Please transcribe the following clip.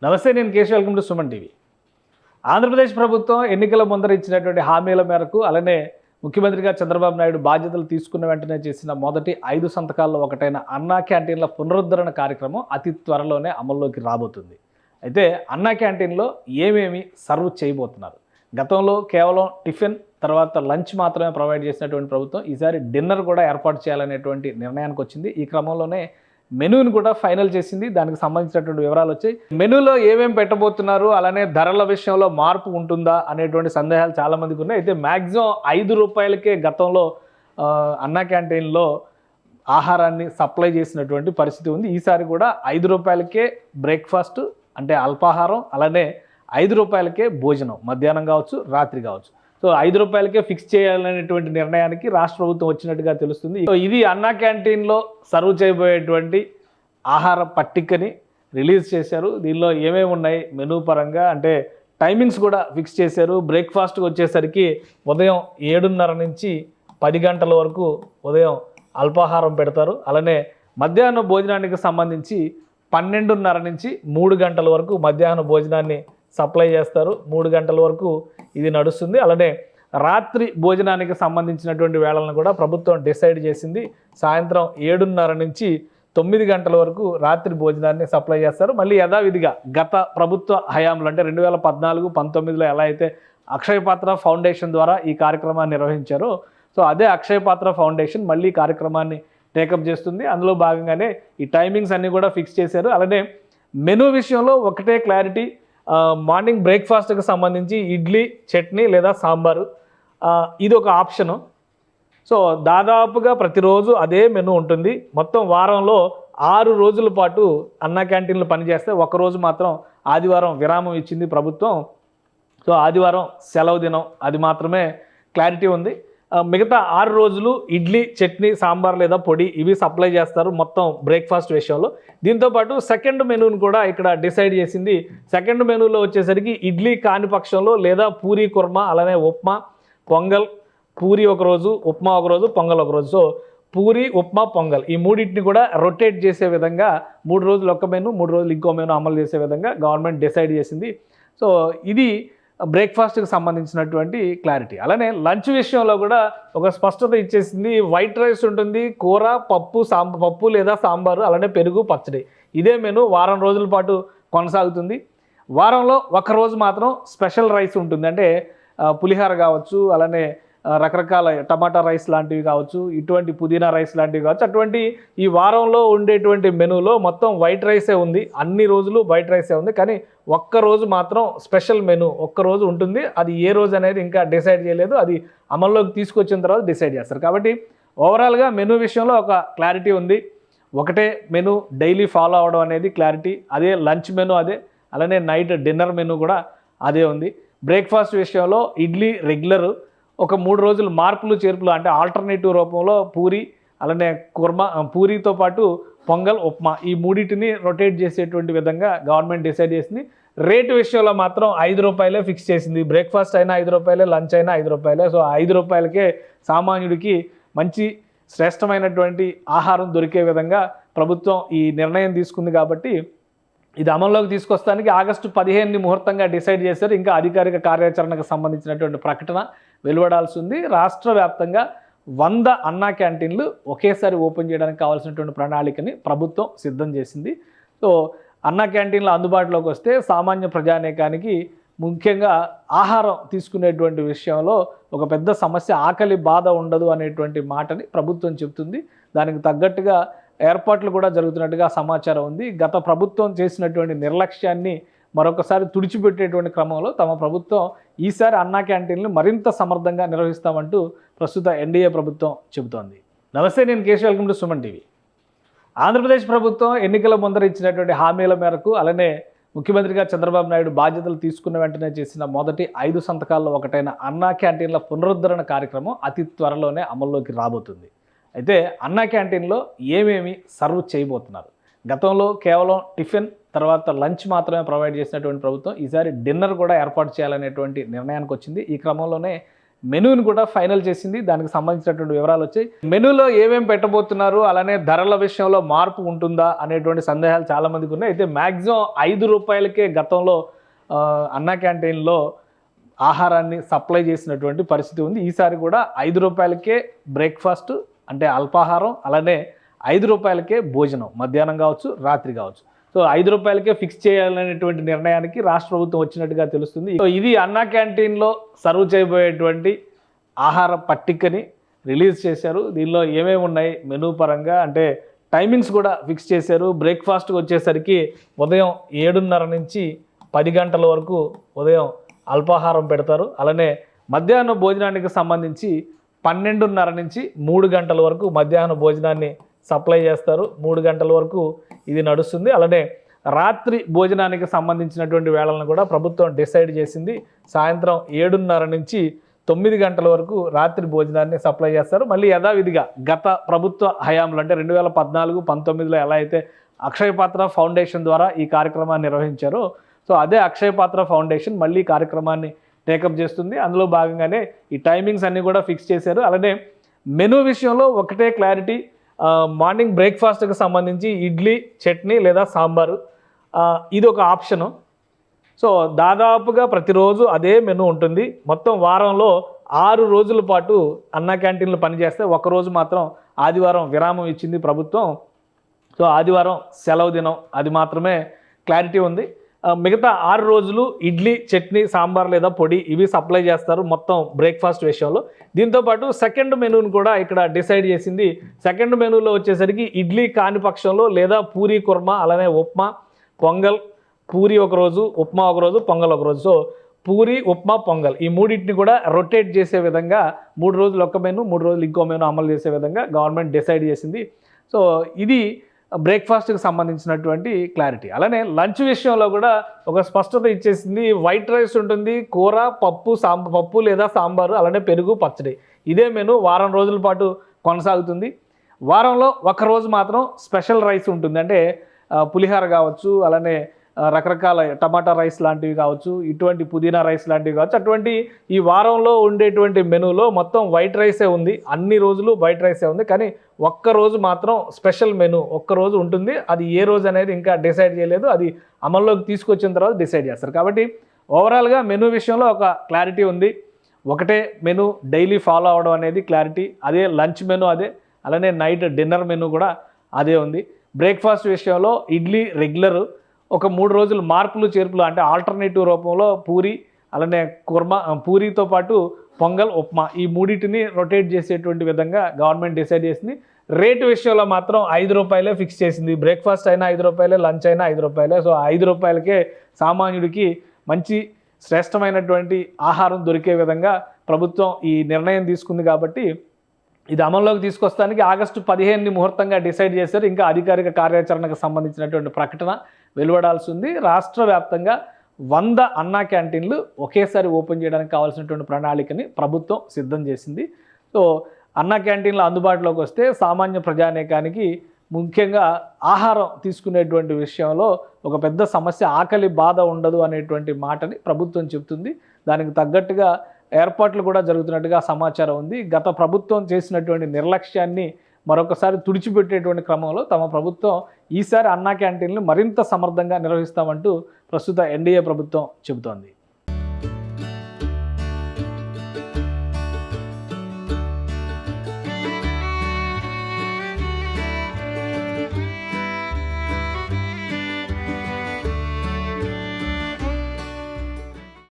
నమస్తే, నేను Keshav. Welcome to Suman TV. Andhra Pradesh ప్రభుత్వం ఎన్నికల ముందర ఇచ్చినటువంటి హామీల మేరకు అలానే ముఖ్యమంత్రిగా చంద్రబాబు నాయుడు బాధ్యతలు తీసుకున్న వెంటనే చేసిన మొదటి 5 సంతకాల్లో ఒకటైన అన్నా క్యాంటీన్ల పునరుద్ధరణ కార్యక్రమం అతి త్వరలోనే అమల్లోకి రాబోతుంది. అయితే అన్నా క్యాంటీన్లో ఏమేమి సర్వ్ చేయబోతున్నారు? గతంలో కేవలం టిఫిన్ తర్వాత లంచ్ మాత్రమే ప్రొవైడ్ చేసినటువంటి ప్రభుత్వం ఈసారి డిన్నర్ కూడా ఏర్పాటు చేయాలనేటువంటి నిర్ణయానికి వచ్చింది. ఈ క్రమంలోనే మెనూని కూడా ఫైనల్ చేసింది. దానికి సంబంధించినటువంటి వివరాలు వచ్చాయి. మెనూలో ఏమేమి పెట్టబోతున్నారు, అలానే ధరల విషయంలో మార్పు ఉంటుందా అనేటువంటి సందేహాలు చాలామందికి ఉన్నాయి. అయితే మ్యాక్సిమం 5 రూపాయలకే గతంలో అన్నా క్యాంటీన్లో ఆహారాన్ని సప్లై చేసినటువంటి పరిస్థితి ఉంది. ఈసారి కూడా 5 రూపాయలకే బ్రేక్ఫాస్ట్ అంటే అల్పాహారం, అలానే 5 రూపాయలకే భోజనం, మధ్యాహ్నం కావచ్చు రాత్రి కావచ్చు. సో 5 రూపాయలకే ఫిక్స్ చేయాలనేటువంటి నిర్ణయానికి రాష్ట్ర ప్రభుత్వం వచ్చినట్టుగా తెలుస్తుంది. సో ఇది అన్నా క్యాంటీన్లో సర్వ్ చేయబోయేటువంటి ఆహార పట్టికని రిలీజ్ చేశారు. దీనిలో ఏమేమి ఉన్నాయి మెనూ పరంగా అంటే టైమింగ్స్ కూడా ఫిక్స్ చేశారు. బ్రేక్ఫాస్ట్కి వచ్చేసరికి ఉదయం 7:30 నుంచి 10 గంటల వరకు ఉదయం అల్పాహారం పెడతారు. అలానే మధ్యాహ్న భోజనానికి సంబంధించి 12:30 నుంచి 3 గంటల వరకు మధ్యాహ్న భోజనాన్ని సప్లై చేస్తారు. 3 గంటల వరకు ఇది నడుస్తుంది. అలానే రాత్రి భోజనానికి సంబంధించినటువంటి వేళలను కూడా ప్రభుత్వం డిసైడ్ చేసింది. సాయంత్రం 7:30 నుంచి 9 గంటల వరకు రాత్రి భోజనాన్ని సప్లై చేస్తారు. మళ్ళీ యథావిధిగా గత ప్రభుత్వ హయాంలో అంటే 2014-19లో ఎలా అయితే అక్షయ పాత్ర ఫౌండేషన్ ద్వారా ఈ కార్యక్రమాన్ని నిర్వహించారో, సో అదే అక్షయ పాత్ర ఫౌండేషన్ మళ్ళీ కార్యక్రమాన్ని టేకప్ చేస్తుంది. అందులో భాగంగానే ఈ టైమింగ్స్ అన్నీ కూడా ఫిక్స్ చేశారు. అలానే మెనూ విషయంలో ఒకటే క్లారిటీ, మార్నింగ్ బ్రేక్ఫాస్ట్కి సంబంధించి ఇడ్లీ, చట్నీ లేదా సాంబారు, ఇది ఒక ఆప్షను. సో దాదాపుగా ప్రతిరోజు అదే మెనూ ఉంటుంది. మొత్తం వారంలో 6 రోజుల పాటు అన్నా క్యాంటీన్లు పనిచేస్తే ఒకరోజు మాత్రం ఆదివారం విరామం ఇచ్చింది ప్రభుత్వం. సో ఆదివారం సెలవు దినం, అది మాత్రమే క్లారిటీ ఉంది. మిగతా 6 రోజులు ఇడ్లీ, చట్నీ, సాంబార్ లేదా పొడి ఇవి సప్లై చేస్తారు మొత్తం బ్రేక్ఫాస్ట్ విషయంలో. దీంతోపాటు సెకండ్ మెనూని కూడా ఇక్కడ డిసైడ్ చేసింది. సెకండ్ మెనూలో వచ్చేసరికి ఇడ్లీ కాని పక్షంలో లేదా పూరీ కుర్మా, అలానే ఉప్మా, పొంగల్, పూరి ఒకరోజు, ఉప్మా ఒకరోజు, పొంగల్ ఒకరోజు. సో పూరి, ఉప్మా, పొంగల్ ఈ మూడింటిని కూడా రొటేట్ చేసే విధంగా 3 రోజులు ఒక మెనూ, 3 రోజులు ఇంకో మెనూ అమలు చేసే విధంగా గవర్నమెంట్ డిసైడ్ చేసింది. సో ఇది బ్రేక్ఫాస్ట్కి సంబంధించినటువంటి క్లారిటీ. అలానే లంచ్ విషయంలో కూడా ఒక స్పష్టత ఇచ్చేసింది. వైట్ రైస్ ఉంటుంది, కూర, పప్పు లేదా సాంబారు, అలానే పెరుగు, పచ్చడి. ఇదే మెనూ వారం రోజుల పాటు కొనసాగుతుంది. వారంలో ఒకరోజు మాత్రం స్పెషల్ రైస్ ఉంటుంది. అంటే పులిహార కావచ్చు, అలానే రకరకాల టమాటా రైస్ లాంటివి కావచ్చు, ఇటువంటి పుదీనా రైస్ లాంటివి కావచ్చు. అటువంటి ఈ వారంలో ఉండేటువంటి మెనూలో మొత్తం వైట్ రైసే ఉంది. అన్ని రోజులు వైట్ రైసే ఉంది. కానీ ఒక్కరోజు మాత్రం స్పెషల్ మెనూ ఒక్కరోజు ఉంటుంది. అది ఏ రోజు అనేది ఇంకా డిసైడ్ చేయలేదు. అది అమల్లోకి తీసుకొచ్చిన తర్వాత డిసైడ్ చేస్తారు. కాబట్టి ఓవరాల్గా మెనూ విషయంలో ఒక క్లారిటీ ఉంది. ఒకటే మెనూ డైలీ ఫాలో అవడం అనేది క్లారిటీ. అదే లంచ్ మెనూ అదే, అలానే నైట్ డిన్నర్ మెనూ కూడా అదే ఉంది. బ్రేక్ఫాస్ట్ విషయంలో ఇడ్లీ రెగ్యులరు, ఒక 3 రోజులు మార్పులు చేర్పులు అంటే ఆల్టర్నేటివ్ రూపంలో పూరి, అలానే కుర్మా, పూరితో పాటు పొంగల్, ఉప్మా ఈ మూడింటిని రొటేట్ చేసేటువంటి విధంగా గవర్నమెంట్ డిసైడ్ చేసింది. రేటు విషయంలో మాత్రం 5 రూపాయలే ఫిక్స్ చేసింది. బ్రేక్ఫాస్ట్ అయినా 5 రూపాయలే, లంచ్ అయినా 5 రూపాయలే. సో 5 రూపాయలకే సామాన్యుడికి మంచి శ్రేష్టమైనటువంటి ఆహారం దొరికే విధంగా ప్రభుత్వం ఈ నిర్ణయం తీసుకుంది. కాబట్టి ఇది అమల్లోకి తీసుకొస్తానికి ఆగస్టు 15ని ముహూర్తంగా డిసైడ్ చేశారు. ఇంకా అధికారిక కార్యాచరణకు సంబంధించినటువంటి ప్రకటన వెలువడాల్సి ఉంది. రాష్ట్ర వ్యాప్తంగా 100 అన్నా క్యాంటీన్లు ఒకేసారి ఓపెన్ చేయడానికి కావాల్సినటువంటి ప్రణాళికని ప్రభుత్వం సిద్ధం చేసింది. సో అన్నా క్యాంటీన్లు అందుబాటులోకి వస్తే సామాన్య ప్రజానీకానికి ముఖ్యంగా ఆహారం తీసుకునేటువంటి విషయంలో ఒక పెద్ద సమస్య, ఆకలి బాధ ఉండదు అనేటువంటి మాటని ప్రభుత్వం చెబుతుంది. దానికి తగ్గట్టుగా ఏర్పాట్లు కూడా జరుగుతున్నట్టుగా సమాచారం ఉంది. గత ప్రభుత్వం చేసినటువంటి నిర్లక్ష్యాన్ని మరొకసారి తుడిచిపెట్టేటువంటి క్రమంలో తమ ప్రభుత్వం ఈసారి అన్నా క్యాంటీన్లు మరింత సమర్థంగా నిర్వహిస్తామంటూ ప్రస్తుత ఎన్డీఏ ప్రభుత్వం చెబుతోంది. నమస్తే, నేను Keshav. Welcome to Suman TV. Andhra Pradesh ప్రభుత్వం ఎన్నికల ముందర ఇచ్చినటువంటి హామీల మేరకు అలానే ముఖ్యమంత్రిగా చంద్రబాబు నాయుడు బాధ్యతలు తీసుకున్న వెంటనే చేసిన మొదటి 5 సంతకాల్లో ఒకటైన అన్నా క్యాంటీన్ల పునరుద్ధరణ కార్యక్రమం అతి త్వరలోనే అమల్లోకి రాబోతుంది. అయితే అన్నా క్యాంటీన్లో ఏమేమి సర్వ్ చేయబోతున్నారు? గతంలో కేవలం టిఫిన్ తర్వాత లంచ్ మాత్రమే ప్రొవైడ్ చేసినటువంటి ప్రభుత్వం ఈసారి డిన్నర్ కూడా ఏర్పాటు చేయాలనేటువంటి నిర్ణయానికి వచ్చింది. ఈ క్రమంలోనే మెనూని కూడా ఫైనల్ చేసింది. దానికి సంబంధించినటువంటి వివరాలు వచ్చాయి. మెనూలో ఏమేమి పెట్టబోతున్నారు, అలానే ధరల విషయంలో మార్పు ఉంటుందా అనేటువంటి సందేహాలు చాలామందికి ఉన్నాయి. అయితే మ్యాక్సిమం 5 రూపాయలకే గతంలో అన్నా క్యాంటీన్లో ఆహారాన్ని సప్లై చేసినటువంటి పరిస్థితి ఉంది. ఈసారి కూడా 5 రూపాయలకే బ్రేక్ఫాస్ట్ అంటే అల్పాహారం, అలానే 5 రూపాయలకే భోజనం, మధ్యాహ్నం కావచ్చు, రాత్రి కావచ్చు. సో 5 రూపాయలకే ఫిక్స్ చేయాలనేటువంటి నిర్ణయానికి రాష్ట్ర ప్రభుత్వం వచ్చినట్టుగా తెలుస్తుంది. సో ఇది అన్నా క్యాంటీన్లో సర్వ్ చేయబోయేటువంటి ఆహార పట్టికని రిలీజ్ చేశారు. దీనిలో ఏమేమి ఉన్నాయి మెనూ పరంగా అంటే టైమింగ్స్ కూడా ఫిక్స్ చేశారు. బ్రేక్ఫాస్ట్కి వచ్చేసరికి ఉదయం 7:30 నుంచి 10 గంటల వరకు ఉదయం అల్పాహారం పెడతారు. అలానే మధ్యాహ్న భోజనానికి సంబంధించి 12:30 నుంచి 3 గంటల వరకు మధ్యాహ్న భోజనాన్ని సప్లై చేస్తారు. 3 గంటల వరకు ఇది నడుస్తుంది. అలానే రాత్రి భోజనానికి సంబంధించినటువంటి వేళలను కూడా ప్రభుత్వం డిసైడ్ చేసింది. సాయంత్రం 7:30 నుంచి 9 గంటల వరకు రాత్రి భోజనాన్ని సప్లై చేస్తారు. మళ్ళీ యథావిధిగా గత ప్రభుత్వ హయాంలో అంటే 2014-19లో ఎలా అయితే అక్షయ పాత్ర ఫౌండేషన్ ద్వారా ఈ కార్యక్రమాన్ని నిర్వహించారో, సో అదే అక్షయ పాత్ర ఫౌండేషన్ మళ్ళీ కార్యక్రమాన్ని టేకప్ చేస్తుంది. అందులో భాగంగానే ఈ టైమింగ్స్ అన్నీ కూడా ఫిక్స్ చేశారు. అలానే మెనూ విషయంలో ఒకటే క్లారిటీ, మార్నింగ్ బ్రేక్ఫాస్ట్కి సంబంధించి ఇడ్లీ, చట్నీ లేదా సాంబారు, ఇది ఒక ఆప్షను. సో దాదాపుగా ప్రతిరోజు అదే మెనూ ఉంటుంది. మొత్తం వారంలో 6 రోజుల పాటు అన్నా క్యాంటీన్లు పనిచేస్తే ఒకరోజు మాత్రం ఆదివారం విరామం ఇచ్చింది ప్రభుత్వం. సో ఆదివారం సెలవు దినం, అది మాత్రమే క్లారిటీ ఉంది. మిగతా 6 రోజులు ఇడ్లీ, చట్నీ, సాంబార్ లేదా పొడి ఇవి సప్లై చేస్తారు మొత్తం బ్రేక్ఫాస్ట్ విషయంలో. దీంతోపాటు సెకండ్ మెనూని కూడా ఇక్కడ డిసైడ్ చేసింది. సెకండ్ మెనూలో వచ్చేసరికి ఇడ్లీ కాని పక్షంలో లేదా పూరీ కుర్మా, అలానే ఉప్మా, పొంగల్, పూరీ ఒకరోజు, ఉప్మా ఒకరోజు, పొంగల్ ఒకరోజు. సో పూరీ, ఉప్మా, పొంగల్ ఈ మూడింటిని కూడా రొటేట్ చేసే విధంగా 3 రోజులు ఒక మెనూ, 3 రోజులు ఇంకో మెనూ అమలు చేసే విధంగా గవర్నమెంట్ డిసైడ్ చేసింది. సో ఇది బ్రేక్ఫాస్ట్కి సంబంధించినటువంటి క్లారిటీ. అలానే లంచ్ విషయంలో కూడా ఒక స్పష్టత ఇచ్చేసింది. వైట్ రైస్ ఉంటుంది, కూర, పప్పు లేదా సాంబారు, అలానే పెరుగు, పచ్చడి, ఇదే మెనూ వారం రోజుల పాటు కొనసాగుతుంది. వారంలో ఒకరోజు మాత్రం స్పెషల్ రైస్ ఉంటుంది. అంటే పులిహార కావచ్చు, అలానే రకరకాల టమాటా రైస్ లాంటివి కావచ్చు, ఇటువంటి పుదీనా రైస్ లాంటివి కావచ్చు. అటువంటి ఈ వారంలో ఉండేటువంటి మెనూలో మొత్తం వైట్ రైసే ఉంది. అన్ని రోజులు వైట్ రైసే ఉంది. కానీ ఒక్కరోజు మాత్రం స్పెషల్ మెనూ ఒక్కరోజు ఉంటుంది. అది ఏ రోజు అనేది ఇంకా డిసైడ్ చేయలేదు. అది అమల్లోకి తీసుకొచ్చిన తర్వాత డిసైడ్ చేస్తారు. కాబట్టి ఓవరాల్గా మెనూ విషయంలో ఒక క్లారిటీ ఉంది. ఒకటే మెనూ డైలీ ఫాలో అవడం అనేది క్లారిటీ. అదే లంచ్ మెనూ అదే, అలానే నైట్ డిన్నర్ మెనూ కూడా అదే ఉంది. బ్రేక్ఫాస్ట్ విషయంలో ఇడ్లీ రెగ్యులరు, ఒక 3 రోజులు మార్పులు చేర్పులు అంటే ఆల్టర్నేటివ్ రూపంలో పూరి, అలానే కుర్మా, పూరితో పాటు పొంగల్, ఉప్మా ఈ మూడింటిని రొటేట్ చేసేటువంటి విధంగా గవర్నమెంట్ డిసైడ్ చేసింది. రేటు విషయంలో మాత్రం 5 రూపాయలే ఫిక్స్ చేసింది. బ్రేక్ఫాస్ట్ అయినా 5 రూపాయలే, లంచ్ అయినా 5 రూపాయలే. సో 5 రూపాయలకే సామాన్యుడికి మంచి శ్రేష్టమైనటువంటి ఆహారం దొరికే విధంగా ప్రభుత్వం ఈ నిర్ణయం తీసుకుంది. కాబట్టి ఇది అమల్లోకి తీసుకొస్తానికి ఆగస్టు 15ని ముహూర్తంగా డిసైడ్ చేశారు. ఇంకా అధికారిక కార్యాచరణకు సంబంధించినటువంటి ప్రకటన వెలువడాల్సి ఉంది. రాష్ట్ర వ్యాప్తంగా 100 అన్నా క్యాంటీన్లు ఒకేసారి ఓపెన్ చేయడానికి కావాల్సినటువంటి ప్రణాళికని ప్రభుత్వం సిద్ధం చేసింది. సో అన్నా క్యాంటీన్లు అందుబాటులోకి వస్తే సామాన్య ప్రజానీకానికి ముఖ్యంగా ఆహారం తీసుకునేటువంటి విషయంలో ఒక పెద్ద సమస్య, ఆకలి బాధ ఉండదు అనేటువంటి మాటని ప్రభుత్వం చెబుతుంది. దానికి తగ్గట్టుగా ఏర్పాట్లు కూడా జరుగుతున్నట్టుగా సమాచారం ఉంది. గత ప్రభుత్వం చేసినటువంటి నిర్లక్ష్యాన్ని మరొకసారి తుడిచిపెట్టేటువంటి క్రమంలో తమ ప్రభుత్వం ఈసారి అన్నా క్యాంటీన్లు మరింత సమర్థంగా నిర్వహిస్తామంటూ ప్రస్తుత ఎన్డీఏ ప్రభుత్వం చెబుతోంది.